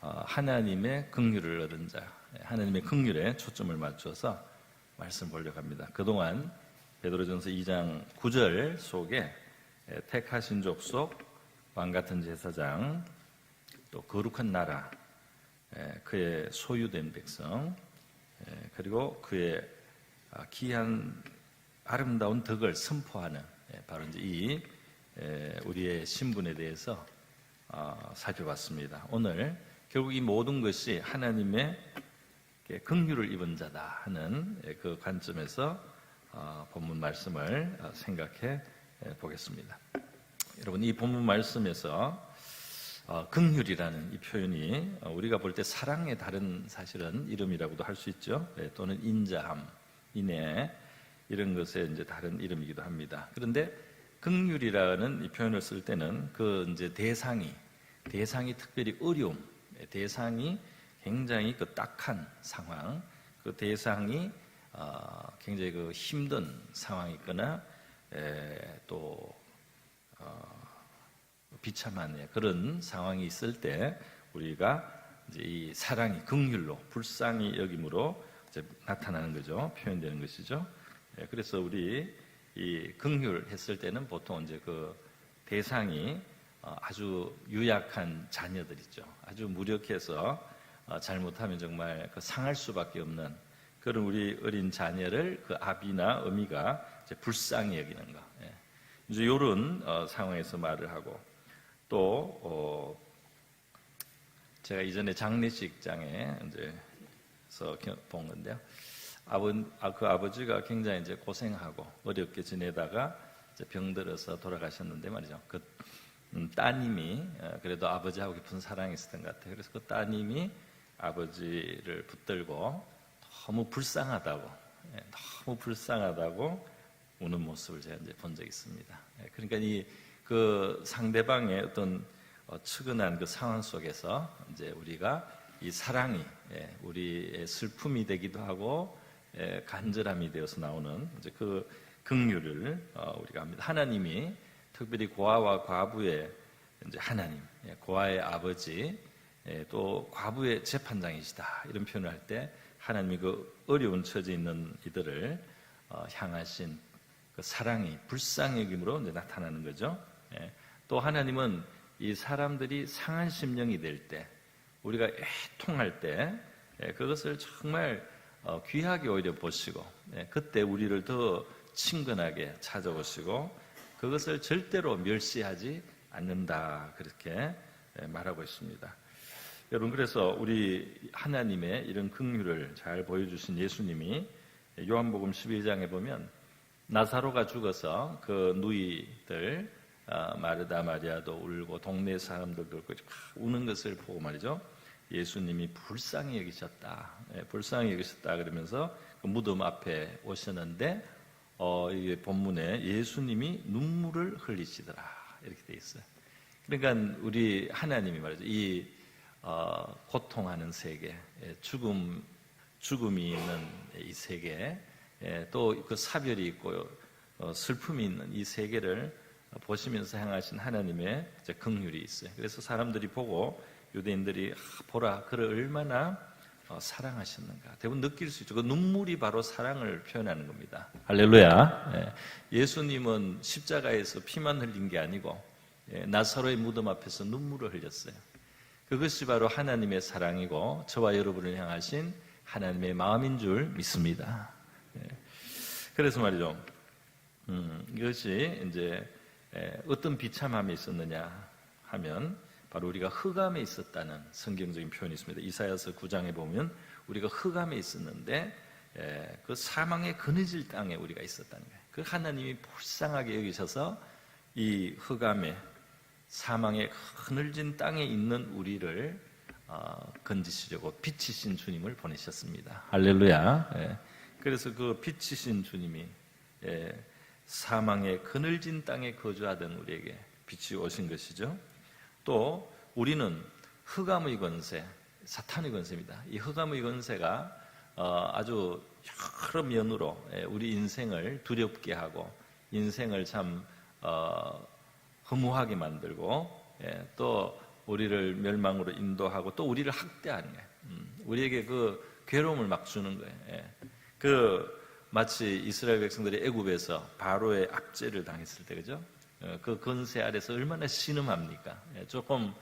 하나님의 긍휼을 얻은 자, 하나님의 긍휼에 초점을 맞춰서 말씀 보려고 합니다. 그동안 베드로전서 2장 9절 속에 택하신 족속, 왕같은 제사장, 또 거룩한 나라, 그의 소유된 백성, 그리고 그의 귀한 아름다운 덕을 선포하는 바로 이제 이 우리의 신분에 대해서 살펴봤습니다. 오늘 결국 이 모든 것이 하나님의 긍휼을 입은 자다 하는 그 관점에서 본문 말씀을 생각해 보겠습니다. 여러분, 이 본문 말씀에서 긍휼이라는 이 표현이 우리가 볼 때 사랑의 다른 사실은 이름이라고도 할 수 있죠. 또는 인자함, 인애 이런 것의 이제 다른 이름이기도 합니다. 그런데 긍휼이라는 이 표현을 쓸 때는 그 이제 대상이 특별히 어려움, 대상이 굉장히 그 딱한 상황, 그 대상이 굉장히 그 힘든 상황이거나 또 비참한 그런 상황이 있을 때 우리가 이제 이 사랑이 긍휼로 불쌍히 여김으로 이제 나타나는 거죠. 표현되는 것이죠. 그래서 우리 이 긍휼 했을 때는 보통 이제 그 대상이 아주 유약한 자녀들 있죠. 아주 무력해서 잘못하면 정말 그 상할 수밖에 없는 그런 우리 어린 자녀를 그 아비나 어미가 이제 불쌍히 여기는 거. 이제 이런 상황에서 말을 하고 또 제가 이전에 장례식장에 이제서 본 건데요. 그 아버지가 굉장히 이제 고생하고 어렵게 지내다가 이제 병들어서 돌아가셨는데 말이죠. 그 따님이 그래도 아버지하고 깊은 사랑이 있었던 것 같아요. 그래서 그 따님이 아버지를 붙들고 너무 불쌍하다고 우는 모습을 제가 이제 본 적이 있습니다. 그러니까 그 상대방의 어떤 측은한 그 상황 속에서 이제 우리가 이 사랑이 우리의 슬픔이 되기도 하고 간절함이 되어서 나오는 이제 그 긍휼을 우리가 합니다. 하나님이 특별히 고아와 과부의 이제 하나님, 고아의 아버지, 또 과부의 재판장이시다 이런 표현을 할 때 하나님이 그 어려운 처지에 있는 이들을 향하신 그 사랑이 불쌍히 여김으로 이제 나타나는 거죠. 또 하나님은 이 사람들이 상한 심령이 될 때, 우리가 애통할 때 그것을 정말 귀하게 오히려 보시고 그때 우리를 더 친근하게 찾아오시고 그것을 절대로 멸시하지 않는다 그렇게 말하고 있습니다. 여러분, 그래서 우리 하나님의 이런 긍휼을 잘 보여주신 예수님이 요한복음 12장에 보면 나사로가 죽어서 그 누이들 마르다 마리아도 울고 동네 사람들도 울고 우는 것을 보고 말이죠. 예수님이 불쌍히 여기셨다. 불쌍히 여기셨다 그러면서 그 무덤 앞에 오셨는데 이 본문에 예수님이 눈물을 흘리시더라 이렇게 돼 있어요. 그러니까 우리 하나님이 말이죠. 이 고통하는 세계, 죽음이 있는 이 세계, 또 그 사별이 있고 슬픔이 있는 이 세계를 보시면서 향하신 하나님의 긍휼이 있어요. 그래서 사람들이 보고 유대인들이 보라 그를 얼마나 사랑하셨는가 대부분 느낄 수 있죠. 그 눈물이 바로 사랑을 표현하는 겁니다. 할렐루야. 예수님은 십자가에서 피만 흘린 게 아니고 나사로의 무덤 앞에서 눈물을 흘렸어요. 그것이 바로 하나님의 사랑이고 저와 여러분을 향하신 하나님의 마음인 줄 믿습니다. 그래서 말이죠. 이것이 이제 어떤 비참함이 있었느냐 하면 바로 우리가 흑암에 있었다는 성경적인 표현이 있습니다. 이사야서 9장에 보면 우리가 흑암에 있었는데 그 사망의 그늘질 땅에 우리가 있었다는 거예요. 그 하나님이 불쌍하게 여기셔서 이 흑암에 사망의 그늘진 땅에 있는 우리를 건지시려고 빛이신 주님을 보내셨습니다. 할렐루야. 그래서 그 빛이신 주님이 사망의 그늘진 땅에 거주하던 우리에게 빛이 오신 것이죠. 또 우리는 흑암의 권세, 사탄의 권세입니다. 이 흑암의 권세가 아주 여러 면으로 우리 인생을 두렵게 하고 인생을 참 허무하게 만들고 또 우리를 멸망으로 인도하고 또 우리를 학대하는 거예요. 우리에게 그 괴로움을 막 주는 거예요. 예. 마치 이스라엘 백성들이 애굽에서 바로의 압제를 당했을 때, 그죠? 그 권세 아래서 얼마나 신음합니까? 예, 조금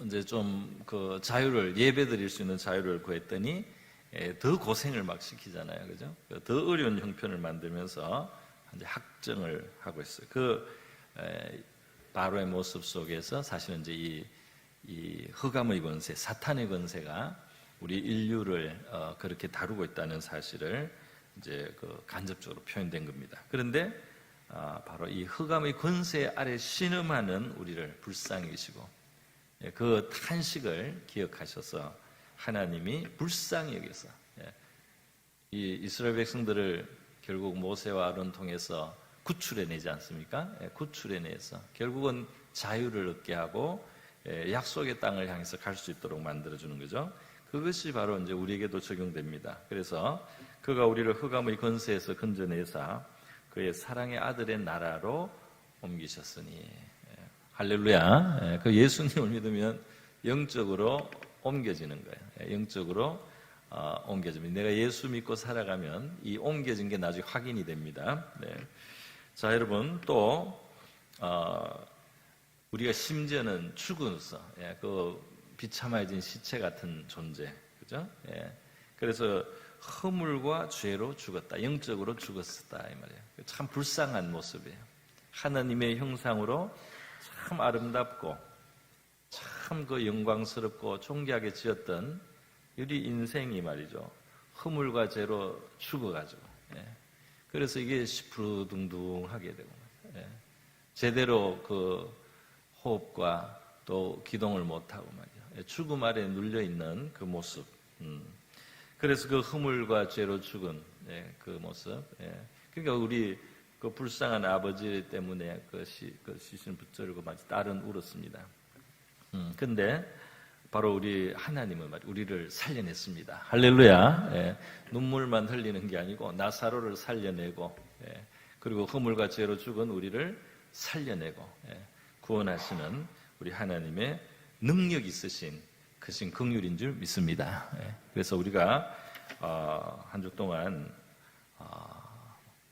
이제 좀 그 자유를, 예배 드릴 수 있는 자유를 구했더니 더 고생을 막 시키잖아요, 그죠? 더 어려운 형편을 만들면서 이제 학정을 하고 있어요. 바로의 모습 속에서 사실은 이제 이 흑암의 권세, 사탄의 권세가 우리 인류를 그렇게 다루고 있다는 사실을 이제 간접적으로 표현된 겁니다. 그런데 바로 이 흑암의 권세 아래 신음하는 우리를 불쌍히 여기시고 그 탄식을 기억하셔서 하나님이 불쌍히 여겨서 이 이스라엘 백성들을 결국 모세와 아론 통해서 구출해내지 않습니까? 구출해내서 결국은 자유를 얻게 하고 약속의 땅을 향해서 갈 수 있도록 만들어주는 거죠. 그것이 바로 이제 우리에게도 적용됩니다. 그래서 그가 우리를 흑암의 권세에서 건져내사 그의 사랑의 아들의 나라로 옮기셨으니, 할렐루야. 그 예수님을 믿으면 영적으로 옮겨지는 거예요. 영적으로 옮겨집니다. 내가 예수 믿고 살아가면 이 옮겨진 게 나중에 확인이 됩니다. 네. 자, 여러분, 또 우리가 심지어는 죽어서 그 비참해진 시체 같은 존재, 그죠? 그래서 허물과 죄로 죽었다, 영적으로 죽었었다 이 말이에요. 참 불쌍한 모습이에요. 하나님의 형상으로 참 아름답고 참 그 영광스럽고 존귀하게 지었던 우리 인생이 말이죠, 허물과 죄로 죽어가지고, 그래서 이게 시푸르둥둥하게 되고, 제대로 그 호흡과 또 기동을 못하고 말이죠, 죽음 아래 눌려 있는 그 모습. 그래서 그 허물과 죄로 죽은 그 모습. 그러니까 우리 그 불쌍한 아버지 때문에 그 시신 붙들고 마치 딸은 울었습니다. 근데 바로 우리 하나님은 우리를 살려냈습니다. 할렐루야. 눈물만 흘리는 게 아니고 나사로를 살려내고, 그리고 허물과 죄로 죽은 우리를 살려내고 구원하시는 우리 하나님의 능력 있으신 크신 긍휼인 줄 믿습니다. 그래서 우리가 한 주 동안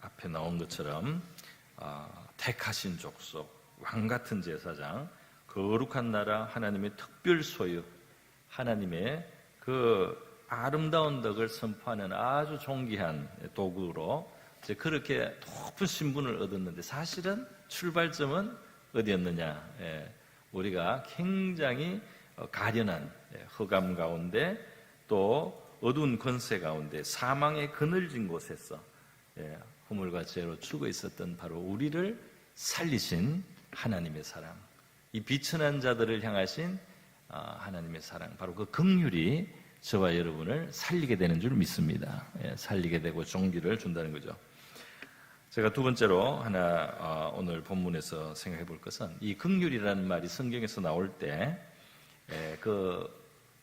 앞에 나온 것처럼 택하신 족속, 왕 같은 제사장, 거룩한 나라, 하나님의 특별 소유, 하나님의 그 아름다운 덕을 선포하는 아주 존귀한 도구로 이제 그렇게 높은 신분을 얻었는데, 사실은 출발점은 어디였느냐? 우리가 굉장히 가련한 흑암 가운데 또 어두운 권세 가운데 사망의 그늘진 곳에서 허물과 죄로 죽어 있었던 바로 우리를 살리신 하나님의 사랑, 이 비천한 자들을 향하신 하나님의 사랑, 바로 그 긍휼이 저와 여러분을 살리게 되는 줄 믿습니다. 살리게 되고 종기를 준다는 거죠. 제가 두 번째로 하나 오늘 본문에서 생각해 볼 것은, 이 긍휼이라는 말이 성경에서 나올 때 그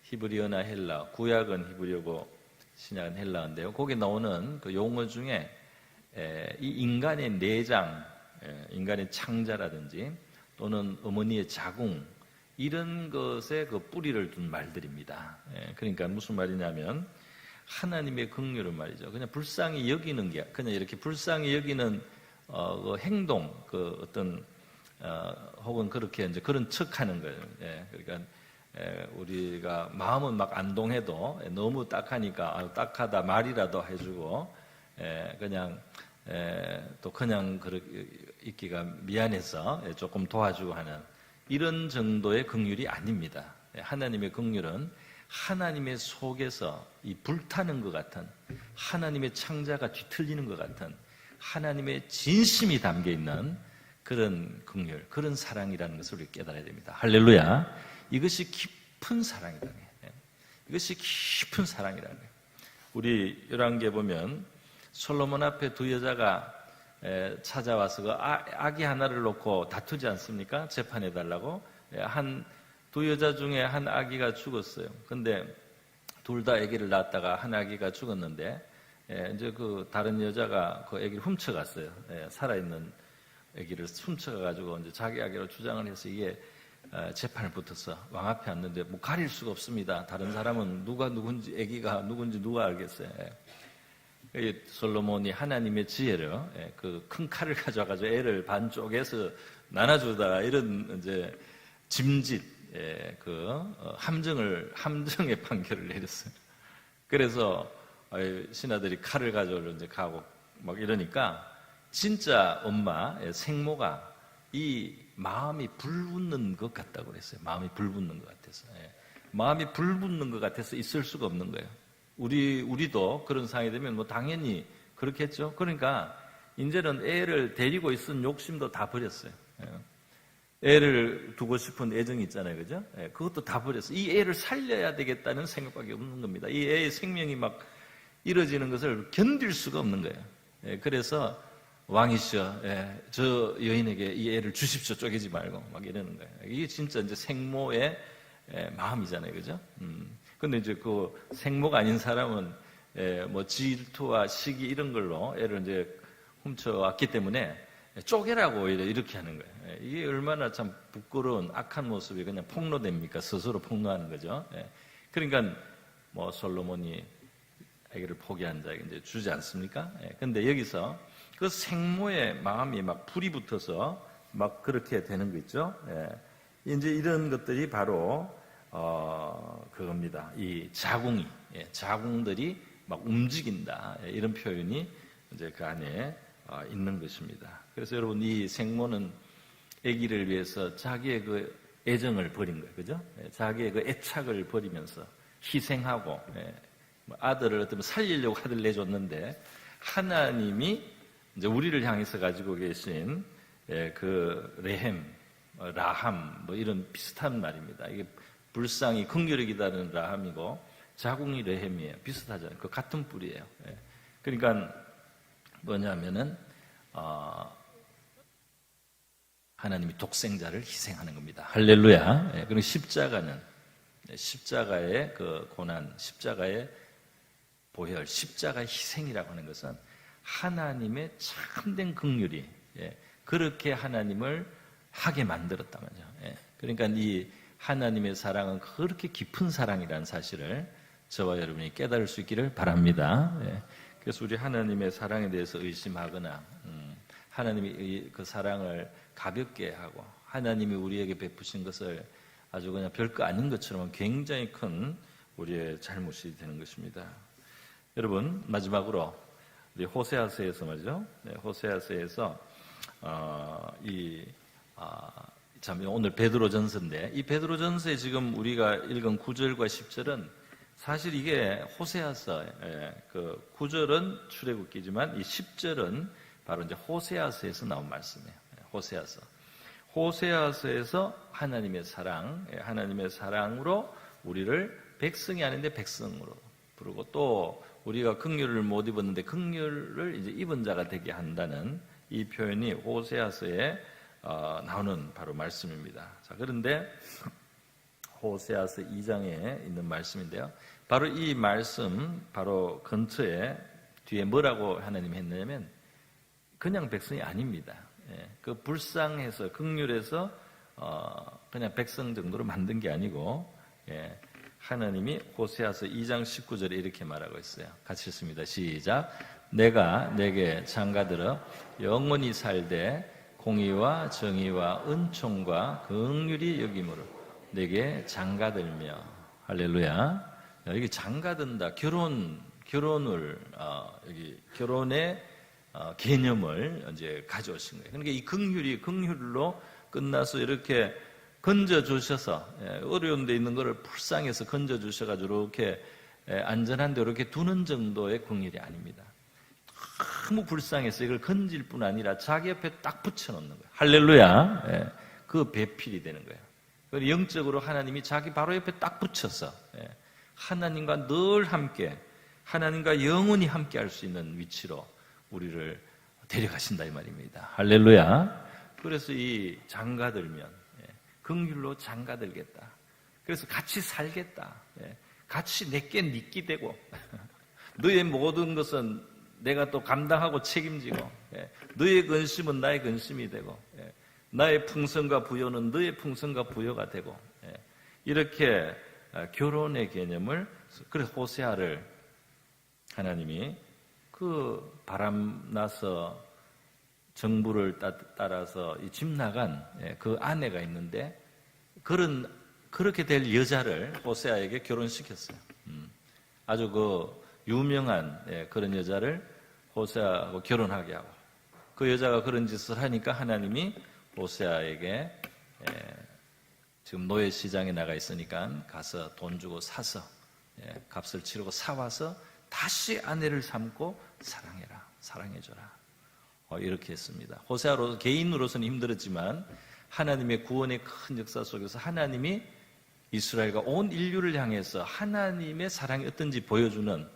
히브리어나 헬라, 구약은 히브리어고 신약은 헬라어인데요, 거기에 나오는 그 용어 중에 이 인간의 내장, 인간의 창자라든지 또는 어머니의 자궁, 이런 것에 그 뿌리를 둔 말들입니다. 그러니까 무슨 말이냐면 하나님의 긍휼은 말이죠, 그냥 불쌍히 여기는 게, 그냥 이렇게 불쌍히 여기는 그 행동, 그 어떤 혹은 그렇게 이제 그런 척하는 거예요. 그러니까 우리가 마음은 막 안동해도 너무 딱하니까 딱하다 말이라도 해주고 그냥 또 그냥 그렇게 있기가 미안해서 조금 도와주고 하는 이런 정도의 긍휼이 아닙니다. 하나님의 긍휼은 하나님의 속에서 이 불타는 것 같은, 하나님의 창자가 뒤틀리는 것 같은 하나님의 진심이 담겨 있는 그런 긍휼, 그런 사랑이라는 것을 우리 깨달아야 됩니다. 할렐루야. 이것이 깊은 사랑이라는 거예요. 이것이 깊은 사랑이라는 거예요. 우리 열왕기에 보면 솔로몬 앞에 두 여자가 찾아와서 그 아기 하나를 놓고 다투지 않습니까? 재판해달라고. 두 여자 중에 한 아기가 죽었어요. 근데 둘 다 아기를 낳았다가 한 아기가 죽었는데 이제 그 다른 여자가 그 아기를 훔쳐갔어요. 살아있는 아기를 훔쳐가지고 이제 자기 아기로 주장을 해서 이게 재판을 붙어서 왕 앞에 왔는데 뭐 가릴 수가 없습니다. 다른 사람은 누가 누군지 아기가 누군지 누가 알겠어요. 솔로몬이 하나님의 지혜로 그 큰 칼을 가져와가지고 애를 반 쪼개서 나눠주다가 이런 이제 짐짓 함정의 판결을 내렸어요. 그래서 신하들이 칼을 가져오려 이제 가고 막 이러니까 진짜 엄마 생모가 이 마음이 불붙는 것 같다고 그랬어요. 마음이 불붙는 것 같아서. 마음이 불붙는 것 같아서 있을 수가 없는 거예요. 우리도 그런 상황이 되면 뭐 당연히 그렇겠죠. 그러니까 이제는 애를 데리고 있은 욕심도 다 버렸어요. 애를 두고 싶은 애정이 있잖아요. 그죠? 그것도 다 버렸어요. 이 애를 살려야 되겠다는 생각밖에 없는 겁니다. 이 애의 생명이 막 이뤄지는 것을 견딜 수가 없는 거예요. 그래서 왕이시여, 저 여인에게 이 애를 주십시오. 쪼개지 말고 막 이러는 거예요. 이게 진짜 이제 생모의 마음이잖아요. 그죠? 근데 이제 그 생모가 아닌 사람은 뭐 질투와 시기 이런 걸로 애를 이제 훔쳐왔기 때문에 쪼개라고 오히려 이렇게 하는 거예요. 이게 얼마나 참 부끄러운 악한 모습이 그냥 폭로됩니까? 스스로 폭로하는 거죠. 그러니까 뭐 솔로몬이 아기를 포기한 자에게 이제 주지 않습니까? 근데 여기서 그 생모의 마음이 막 불이 붙어서 막 그렇게 되는 거 있죠. 이제 이런 것들이 바로 그겁니다. 이 자궁들이 막 움직인다. 이런 표현이 이제 그 안에 있는 것입니다. 그래서 여러분 이 생모는 아기를 위해서 자기의 그 애정을 버린 거예요. 그죠? 자기의 그 애착을 버리면서 희생하고 아들을 어떻게 살리려고 아들 내줬는데 하나님이 이제 우리를 향해서 가지고 계신 그 레헴, 라함 뭐 이런 비슷한 말입니다. 이게 불쌍히 긍휼히 기다리는 라함이고 자궁이 레헴이에요. 비슷하잖아요. 그 같은 뿌리예요. 그러니까 뭐냐면은 하나님이 독생자를 희생하는 겁니다. 할렐루야. 그리고 십자가의 그 고난, 십자가의 보혈, 십자가의 희생이라고 하는 것은 하나님의 참된 긍휼이 그렇게 하나님을 하게 만들었단 말이죠. 그러니까 이 하나님의 사랑은 그렇게 깊은 사랑이라는 사실을 저와 여러분이 깨달을 수 있기를 바랍니다. 그래서 우리 하나님의 사랑에 대해서 의심하거나 하나님이 그 사랑을 가볍게 하고 하나님이 우리에게 베푸신 것을 아주 그냥 별거 아닌 것처럼 굉장히 큰 우리의 잘못이 되는 것입니다. 여러분 마지막으로 우리 호세아서에서 말이죠. 호세아서에서 참 오늘 베드로전서인데 이 베드로전서에 지금 우리가 읽은 9절과 10절은 사실 이게 호세아서 그 9절은 출애굽기지만 이 10절은 바로 이제 호세아서에서 나온 말씀이에요. 호세아서에서 하나님의 사랑으로 우리를 백성이 아닌데 백성으로 부르고 또 우리가 긍휼을 못 입었는데 긍휼을 이제 입은 자가 되게 한다는 이 표현이 호세아서에 나오는 바로 말씀입니다. 자, 그런데 호세아서 2장에 있는 말씀인데요. 바로 이 말씀 바로 근처에 뒤에 뭐라고 하나님이 했냐면 그냥 백성이 아닙니다. 그 불쌍해서 긍휼해서 그냥 백성 정도로 만든 게 아니고 하나님이 호세아서 2장 19절에 이렇게 말하고 있어요. 같이 읽습니다. 시작. 내가 내게 장가들어 영원히 살되 공의와 정의와 은총과 긍휼이 여김으로 내게 장가들며 할렐루야. 여기 장가든다. 결혼을 여기 결혼의 개념을 이제 가져오신 거예요. 그러니까 이 긍휼로 끝나서 이렇게 건져 주셔서 어려운 데 있는 것을 불쌍해서 건져 주셔가지고 이렇게 안전한 데 이렇게 두는 정도의 긍휼이 아닙니다. 너무 불쌍해서 이걸 건질 뿐 아니라 자기 옆에 딱 붙여놓는 거예요. 할렐루야. 그 배필이 되는 거예요. 영적으로 하나님이 자기 바로 옆에 딱 붙여서 하나님과 늘 함께 하나님과 영원히 함께 할 수 있는 위치로 우리를 데려가신다 이 말입니다. 할렐루야. 그래서 이 장가들면 긍휼로 장가들겠다. 그래서 같이 살겠다. 같이 내게 니끼 되고 너의 모든 것은 내가 또 감당하고 책임지고 너의 근심은 나의 근심이 되고, 나의 풍성과 부요는 너의 풍성과 부요가 되고, 이렇게 결혼의 개념을, 그래 호세아를 하나님이 그 바람나서 정부를 따라서 집 나간 그 아내가 있는데 그렇게 될 여자를 호세아에게 결혼시켰어요. 아주 그 유명한 그런 여자를 호세아하고 결혼하게 하고, 그 여자가 그런 짓을 하니까 하나님이 호세아에게 지금 노예 시장에 나가 있으니까 가서 돈 주고 사서 값을 치르고 사와서 다시 아내를 삼고 사랑해라, 사랑해줘라, 이렇게 했습니다. 호세아로 개인으로서는 힘들었지만 하나님의 구원의 큰 역사 속에서 하나님이 이스라엘과 온 인류를 향해서 하나님의 사랑이 어떤지 보여주는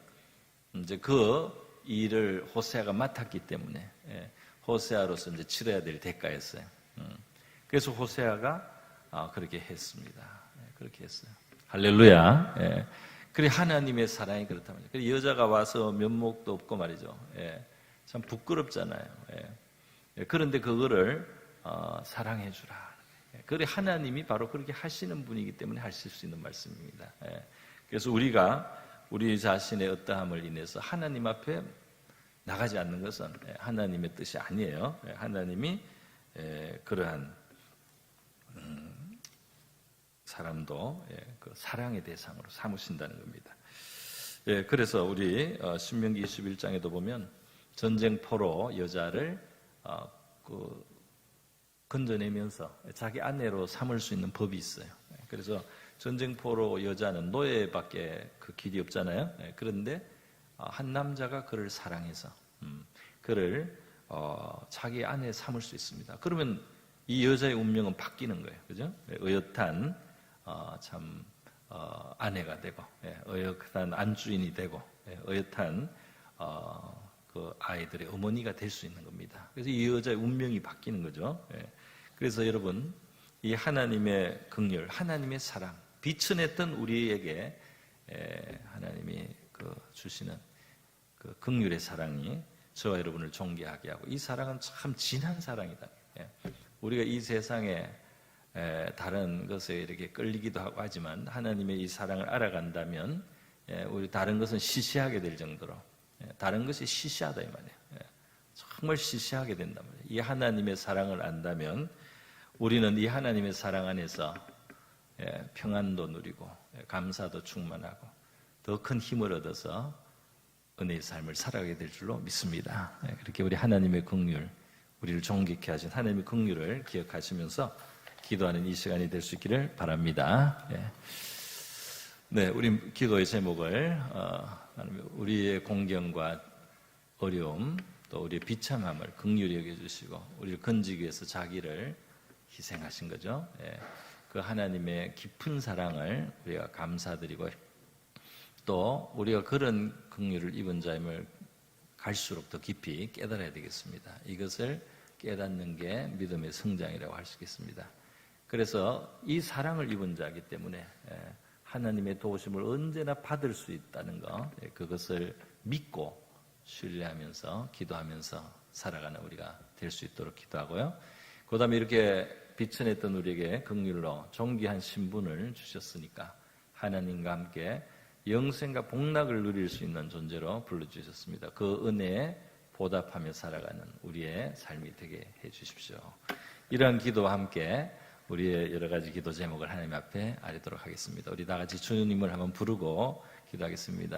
이제 그 일을 호세아가 맡았기 때문에 호세아로서 이제 치러야 될 대가였어요. 그래서 호세아가 그렇게 했습니다. 그렇게 했어요. 할렐루야. 그래 하나님의 사랑이 그렇다면, 그래 여자가 와서 면목도 없고 말이죠. 참 부끄럽잖아요. 그런데 그거를 사랑해 주라. 그래 하나님이 바로 그렇게 하시는 분이기 때문에 하실 수 있는 말씀입니다. 그래서 우리가 우리 자신의 어떠함을 인해서 하나님 앞에 나가지 않는 것은 하나님의 뜻이 아니에요. 하나님이 그러한 사람도 그 사랑의 대상으로 삼으신다는 겁니다. 그래서 우리 신명기 21장에도 보면 전쟁포로 여자를 건져내면서 자기 아내로 삼을 수 있는 법이 있어요. 그래서 전쟁포로 여자는 노예밖에 그 길이 없잖아요. 그런데 한 남자가 그를 사랑해서 그를 자기 아내 삼을 수 있습니다. 그러면 이 여자의 운명은 바뀌는 거예요. 그죠? 어엿한 아내가 되고, 어엿한 안주인이 되고, 어엿한 그 아이들의 어머니가 될 수 있는 겁니다. 그래서 이 여자의 운명이 바뀌는 거죠. 그래서 여러분, 이 하나님의 긍휼, 하나님의 사랑, 빛을 냈던 우리에게 하나님이 주시는 그 긍휼의 사랑이 저와 여러분을 존귀하게 하고, 이 사랑은 참 진한 사랑이다. 우리가 이 세상에 다른 것에 이렇게 끌리기도 하고 하지만 하나님의 이 사랑을 알아간다면 우리 다른 것은 시시하게 될 정도로, 다른 것이 시시하다 이 말이에요. 정말 시시하게 된단 말이에요. 이 하나님의 사랑을 안다면 우리는 이 하나님의 사랑 안에서 평안도 누리고 감사도 충만하고 더 큰 힘을 얻어서 은혜의 삶을 살아가게 될 줄로 믿습니다. 그렇게 우리 하나님의 긍휼, 우리를 존귀케 하신 하나님의 긍휼을 기억하시면서 기도하는 이 시간이 될 수 있기를 바랍니다. 네, 우리 기도의 제목을 우리의 공경과 어려움, 또 우리의 비참함을 긍휼히 여겨주시고 우리를 건지기 위해서 자기를 희생하신 거죠. 그 하나님의 깊은 사랑을 우리가 감사드리고, 또 우리가 그런 긍휼을 입은 자임을 갈수록 더 깊이 깨달아야 되겠습니다. 이것을 깨닫는 게 믿음의 성장이라고 할 수 있겠습니다. 그래서 이 사랑을 입은 자이기 때문에 하나님의 도우심을 언제나 받을 수 있다는 것, 그것을 믿고 신뢰하면서 기도하면서 살아가는 우리가 될 수 있도록 기도하고요. 그 다음에 이렇게 비천했던 우리에게 긍휼로 존귀한 신분을 주셨으니까 하나님과 함께 영생과 복락을 누릴 수 있는 존재로 불러주셨습니다. 그 은혜에 보답하며 살아가는 우리의 삶이 되게 해주십시오. 이러한 기도와 함께 우리의 여러 가지 기도 제목을 하나님 앞에 아뢰도록 하겠습니다. 우리 다 같이 주님을 한번 부르고 기도하겠습니다.